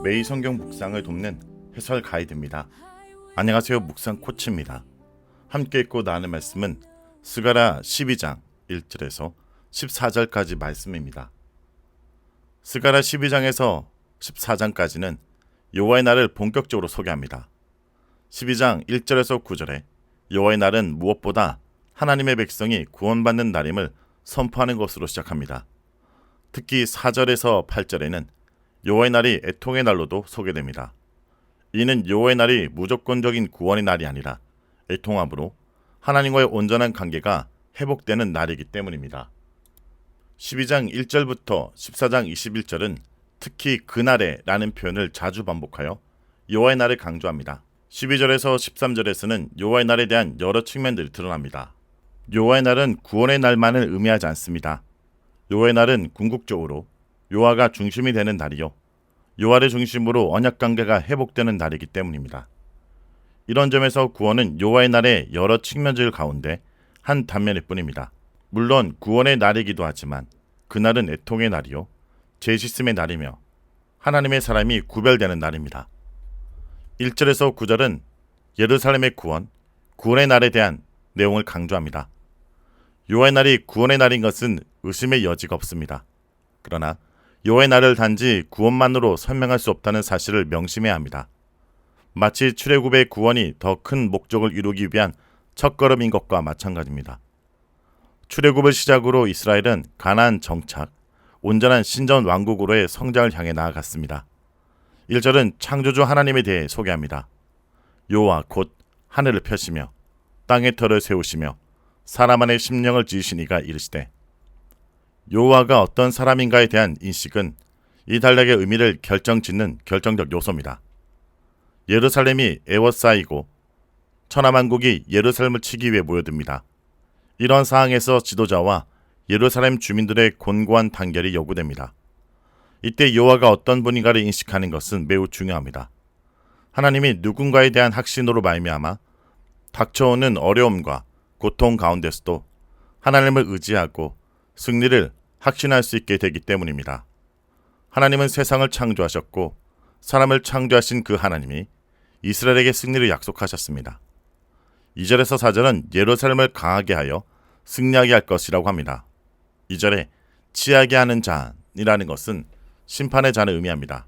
매일 성경 묵상을 돕는 해설 가이드입니다. 안녕하세요. 묵상 코치입니다. 함께 읽고 나누는 말씀은 스가랴 12장 1절에서 14절까지 말씀입니다. 스가랴 12장에서 14장까지는 여호와의 날을 본격적으로 소개합니다. 12장 1절에서 9절에 여호와의 날은 무엇보다 하나님의 백성이 구원받는 날임을 선포하는 것으로 시작합니다. 특히 4절에서 8절에는 여호와의 날이 애통의 날로도 소개됩니다. 이는 여호와의 날이 무조건적인 구원의 날이 아니라 애통함으로 하나님과의 온전한 관계가 회복되는 날이기 때문입니다. 12장 1절부터 14장 21절은 특히 그날에 라는 표현을 자주 반복하여 여호와의 날을 강조합니다. 12절에서 13절에서는 여호와의 날에 대한 여러 측면들이 드러납니다. 여호와의 날은 구원의 날만을 의미하지 않습니다. 여호와의 날은 궁극적으로 여호와가 중심이 되는 날이요, 여호와를 중심으로 언약관계가 회복되는 날이기 때문입니다. 이런 점에서 구원은 여호와의 날의 여러 측면들 가운데 한 단면일 뿐입니다. 물론 구원의 날이기도 하지만 그날은 애통의 날이요, 죄 씻음의 날이며 하나님의 사람이 구별되는 날입니다. 1절에서 9절은 예루살렘의 구원, 구원의 날에 대한 내용을 강조합니다. 여호와의 날이 구원의 날인 것은 의심의 여지가 없습니다. 그러나 여호와의 날을 단지 구원만으로 설명할 수 없다는 사실을 명심해야 합니다. 마치 출애굽의 구원이 더 큰 목적을 이루기 위한 첫걸음인 것과 마찬가지입니다. 출애굽을 시작으로 이스라엘은 가나안 정착, 온전한 신전 왕국으로의 성장을 향해 나아갔습니다. 1절은 창조주 하나님에 대해 소개합니다. 여호와 곧 하늘을 펴시며 땅의 터를 세우시며 사람 안에 심령을 지으시니가 이르시되, 여호와가 어떤 사람인가에 대한 인식은 이 단락의 의미를 결정짓는 결정적 요소입니다. 예루살렘이 에워싸이고 천하만국이 예루살렘을 치기 위해 모여듭니다. 이런 상황에서 지도자와 예루살렘 주민들의 곤고한 단결이 요구됩니다. 이때 여호와가 어떤 분인가를 인식하는 것은 매우 중요합니다. 하나님이 누군가에 대한 확신으로 말미암아 닥쳐오는 어려움과 고통 가운데서도 하나님을 의지하고 승리를 확신할 수 있게 되기 때문입니다. 하나님은 세상을 창조하셨고 사람을 창조하신 그 하나님이 이스라엘에게 승리를 약속하셨습니다. 2절에서 4절은 예루살렘을 강하게 하여 승리하게 할 것이라고 합니다. 2절에 취하게 하는 잔이라는 것은 심판의 잔을 의미합니다.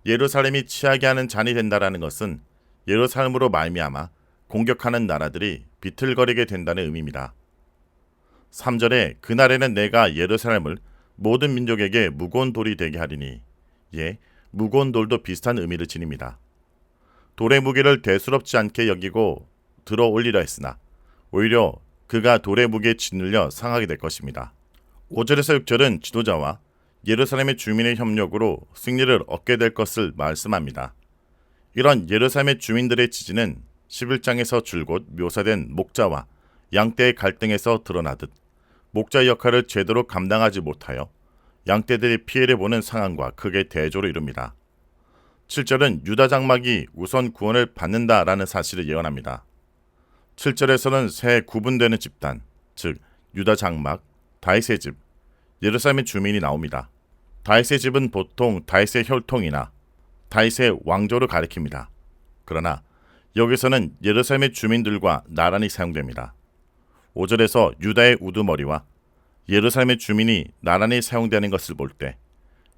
예루살렘이 취하게 하는 잔이 된다라는 것은 예루살렘으로 말미암아 공격하는 나라들이 비틀거리게 된다는 의미입니다. 3절에 그날에는 내가 예루살렘을 모든 민족에게 무거운 돌이 되게 하리니, 무거운 돌도 비슷한 의미를 지닙니다. 돌의 무게를 대수롭지 않게 여기고 들어 올리려 했으나 오히려 그가 돌의 무게에 짓눌려 상하게 될 것입니다. 5절에서 6절은 지도자와 예루살렘의 주민의 협력으로 승리를 얻게 될 것을 말씀합니다. 이런 예루살렘의 주민들의 지지는 11장에서 줄곧 묘사된 목자와 양떼의 갈등에서 드러나듯 목자의 역할을 제대로 감당하지 못하여 양떼들이 피해를 보는 상황과 크게 대조를 이룹니다. 7절은 유다 장막이 우선 구원을 받는다라는 사실을 예언합니다. 7절에서는 세 구분되는 집단, 즉 유다 장막, 다윗의 집, 예루살렘의 주민이 나옵니다. 다윗의 집은 보통 다윗의 혈통이나 다윗의 왕조를 가리킵니다. 그러나 여기서는 예루살렘의 주민들과 나란히 사용됩니다. 5절에서 유다의 우두머리와 예루살렘의 주민이 나란히 사용되는 것을 볼 때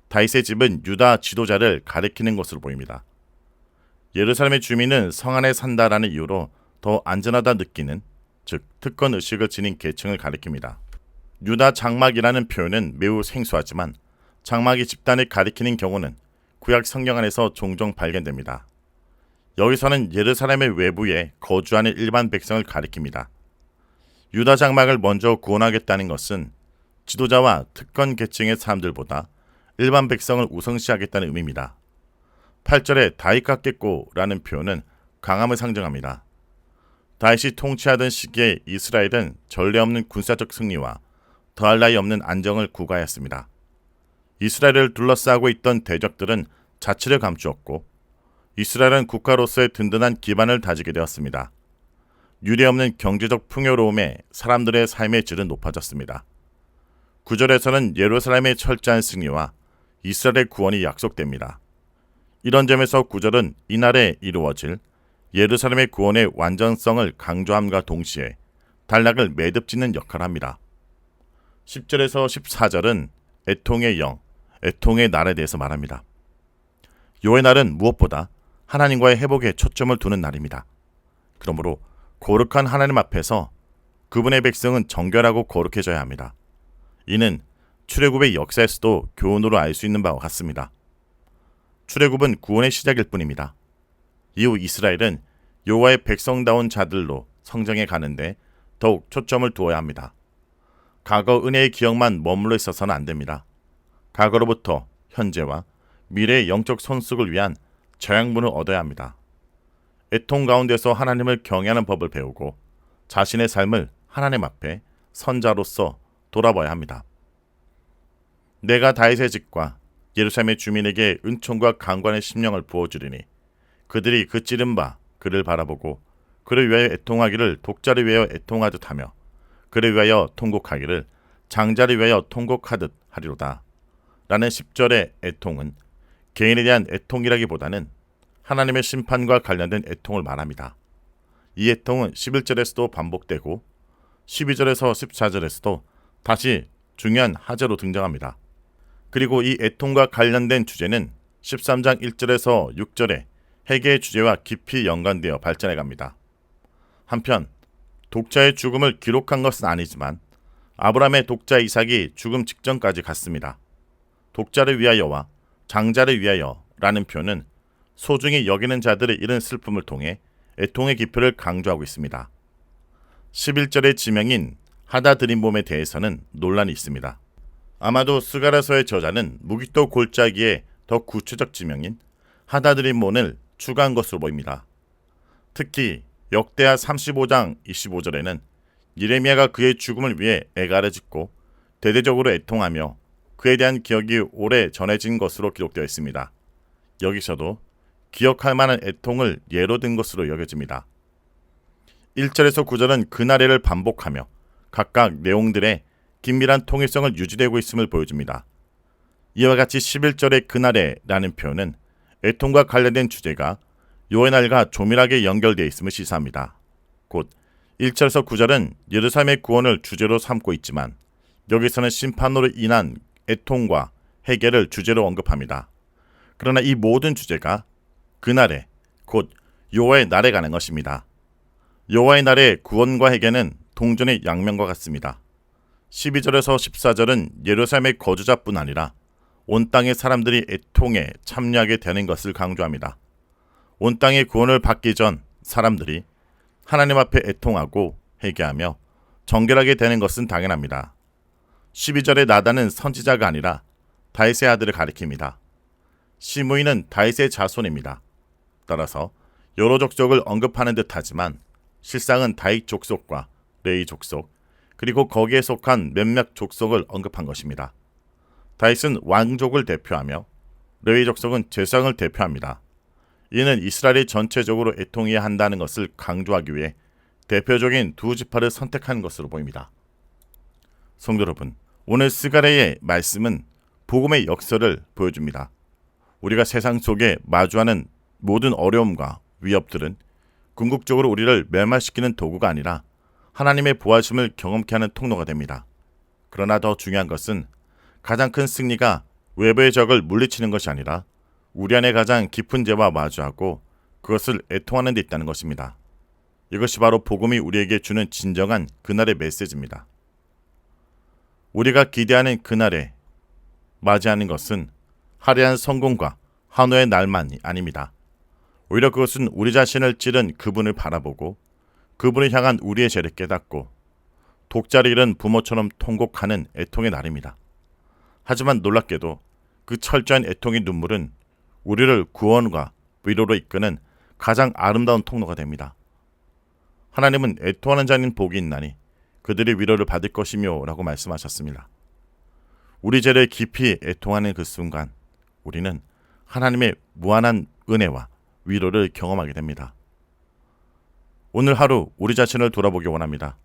다윗의 집은 유다 지도자를 가리키는 것으로 보입니다. 예루살렘의 주민은 성 안에 산다라는 이유로 더 안전하다 느끼는, 즉 특권의식을 지닌 계층을 가리킵니다. 유다 장막이라는 표현은 매우 생소하지만 장막이 집단을 가리키는 경우는 구약 성경 안에서 종종 발견됩니다. 여기서는 예루살렘의 외부에 거주하는 일반 백성을 가리킵니다. 유다 장막을 먼저 구원하겠다는 것은 지도자와 특권 계층의 사람들보다 일반 백성을 우선시하겠다는 의미입니다. 8절에 다윗 같겠고 라는 표현은 강함을 상징합니다. 다윗이 통치하던 시기에 이스라엘은 전례 없는 군사적 승리와 더할 나위 없는 안정을 구가했습니다. 이스라엘을 둘러싸고 있던 대적들은 자치를 감추었고 이스라엘은 국가로서의 든든한 기반을 다지게 되었습니다. 유례없는 경제적 풍요로움에 사람들의 삶의 질은 높아졌습니다. 9절에서는 예루살렘의 철저한 승리와 이스라엘의 구원이 약속됩니다. 이런 점에서 9절은 이날에 이루어질 예루살렘의 구원의 완전성을 강조함과 동시에 단락을 매듭짓는 역할을 합니다. 10절에서 14절은 애통의 영, 애통의 날에 대해서 말합니다. 요의 날은 무엇보다 하나님과의 회복에 초점을 두는 날입니다. 그러므로 거룩한 하나님 앞에서 그분의 백성은 정결하고 거룩해져야 합니다. 이는 출애굽의 역사에서도 교훈으로 알 수 있는 바와 같습니다. 출애굽은 구원의 시작일 뿐입니다. 이후 이스라엘은 여호와의 백성다운 자들로 성장해 가는데 더욱 초점을 두어야 합니다. 과거 은혜의 기억만 머물러 있어서는 안 됩니다. 과거로부터 현재와 미래의 영적 손속을 위한 저양분을 얻어야 합니다. 애통 가운데서 하나님을 경외하는 법을 배우고 자신의 삶을 하나님 앞에 선자로서 돌아봐야 합니다. 내가 다윗의 집과 예루살렘의 주민에게 은총과 강관의 심령을 부어주리니 그들이 그 찌른 바 그를 바라보고 그를 위하여 애통하기를 독자를 위하여 애통하듯 하며 그를 위하여 통곡하기를 장자를 위하여 통곡하듯 하리로다. 라는 10절의 애통은 개인에 대한 애통이라기보다는 하나님의 심판과 관련된 애통을 말합니다. 이 애통은 11절에서도 반복되고 12절에서 14절에서도 다시 중요한 하재로 등장합니다. 그리고 이 애통과 관련된 주제는 13장 1절에서 6절의 회개의 주제와 깊이 연관되어 발전해 갑니다. 한편 독자의 죽음을 기록한 것은 아니지만 아브라함의 독자 이삭이 죽음 직전까지 갔습니다. 독자를 위하여와 장자를 위하여 라는 표현은 소중히 여기는 자들의 이런 슬픔을 통해 애통의 기표를 강조하고 있습니다. 11절의 지명인 하다드림몬에 대해서는 논란이 있습니다. 아마도 스가랴서의 저자는 무기토 골짜기의 더 구체적 지명인 하다드림몬을 추가한 것으로 보입니다. 특히 역대하 35장 25절에는 예레미야가 그의 죽음을 위해 애가를 짓고 대대적으로 애통하며 그에 대한 기억이 오래 전해진 것으로 기록되어 있습니다. 여기서도 기억할 만한 애통을 예로 든 것으로 여겨집니다. 1절에서 9절은 그날에를 반복하며 각각 내용들의 긴밀한 통일성을 유지되고 있음을 보여줍니다. 이와 같이 11절의 그날에라는 표현은 애통과 관련된 주제가 요의 날과 조밀하게 연결되어 있음을 시사합니다. 곧 1절에서 9절은 예루살렘의 구원을 주제로 삼고 있지만 여기서는 심판으로 인한 애통과 회개를 주제로 언급합니다. 그러나 이 모든 주제가 그날에 곧 여호와의 날에 가는 것입니다. 여호와의 날의 구원과 회개는 동전의 양면과 같습니다. 12절에서 14절은 예루살렘의 거주자뿐 아니라 온 땅의 사람들이 애통에 참여하게 되는 것을 강조합니다. 온 땅의 구원을 받기 전 사람들이 하나님 앞에 애통하고 회개하며 정결하게 되는 것은 당연합니다. 12절의 나단은 선지자가 아니라 다윗의 아들을 가리킵니다. 시므이는 다윗의 자손입니다. 따라서 여러 족속을 언급하는 듯하지만 실상은 다윗 족속과 레위 족속 그리고 거기에 속한 몇몇 족속을 언급한 것입니다. 다윗은 왕족을 대표하며 레위 족속은 제사장을 대표합니다. 이는 이스라엘이 전체적으로 애통해야 한다는 것을 강조하기 위해 대표적인 두 지파를 선택한 것으로 보입니다. 성도 여러분, 오늘 스가랴의 말씀은 복음의 역사를 보여줍니다. 우리가 세상 속에 마주하는 모든 어려움과 위협들은 궁극적으로 우리를 멸망시키는 도구가 아니라 하나님의 보호하심을 경험케 하는 통로가 됩니다. 그러나 더 중요한 것은 가장 큰 승리가 외부의 적을 물리치는 것이 아니라 우리 안에 가장 깊은 죄와 마주하고 그것을 애통하는 데 있다는 것입니다. 이것이 바로 복음이 우리에게 주는 진정한 그날의 메시지입니다. 우리가 기대하는 그날에 맞이하는 것은 화려한 성공과 한호의 날만이 아닙니다. 오히려 그것은 우리 자신을 찌른 그분을 바라보고 그분을 향한 우리의 죄를 깨닫고 독자를 잃은 부모처럼 통곡하는 애통의 날입니다. 하지만 놀랍게도 그 철저한 애통의 눈물은 우리를 구원과 위로로 이끄는 가장 아름다운 통로가 됩니다. 하나님은 애통하는 자는 복이 있나니 그들이 위로를 받을 것이며 라고 말씀하셨습니다. 우리 죄를 깊이 애통하는 그 순간 우리는 하나님의 무한한 은혜와 위로를 경험하게 됩니다. 오늘 하루 우리 자신을 돌아보기 원합니다.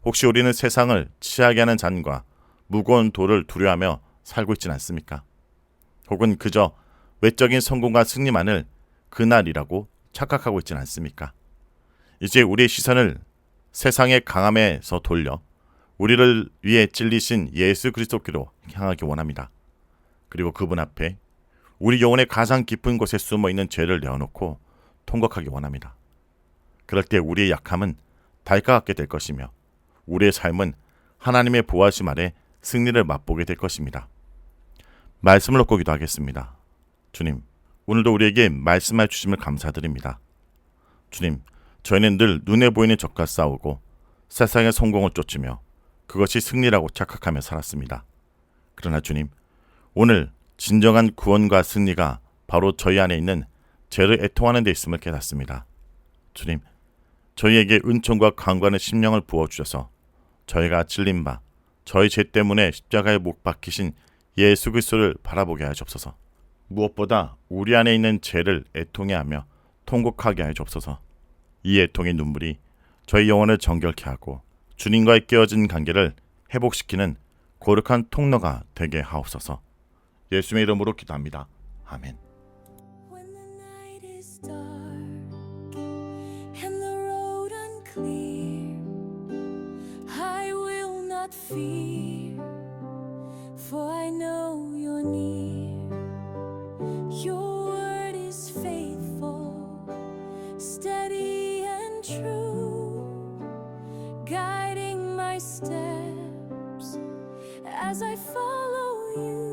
혹시 우리는 세상을 치하게 하는 잔과 무거운 돌을 두려워하며 살고 있지는 않습니까? 혹은 그저 외적인 성공과 승리만을 그날이라고 착각하고 있지는 않습니까? 이제 우리의 시선을 세상의 강함에서 돌려 우리를 위해 찔리신 예수 그리스도께로 향하기 원합니다. 그리고 그분 앞에 우리 영혼의 가장 깊은 곳에 숨어있는 죄를 내어놓고 통곡하기 원합니다. 그럴 때 우리의 약함은 달가같게 될 것이며 우리의 삶은 하나님의 보호하심 아래 승리를 맛보게 될 것입니다. 말씀을 놓고 기도하겠습니다. 주님, 오늘도 우리에게 말씀해 주심을 감사드립니다. 주님, 저희는 늘 눈에 보이는 적과 싸우고 세상의 성공을 쫓으며 그것이 승리라고 착각하며 살았습니다. 그러나 주님, 오늘 진정한 구원과 승리가 바로 저희 안에 있는 죄를 애통하는 데 있음을 깨닫습니다. 주님, 저희에게 은총과 강구하는 심령을 부어주셔서 저희가 찔린 바 저희 죄 때문에 십자가에 못 박히신 예수 그리스도를 바라보게 하여 주옵소서. 무엇보다 우리 안에 있는 죄를 애통해하며 통곡하게 하여 주옵소서. 이 애통의 눈물이 저희 영혼을 정결케 하고 주님과의 깨어진 관계를 회복시키는 거룩한 통로가 되게 하옵소서. 예수의 이름으로 기도합니다. 아멘. When the night is dark and the road unclear, I will not fear, for I know you're near. Your word is faithful, steady and true, guiding my steps as I follow you.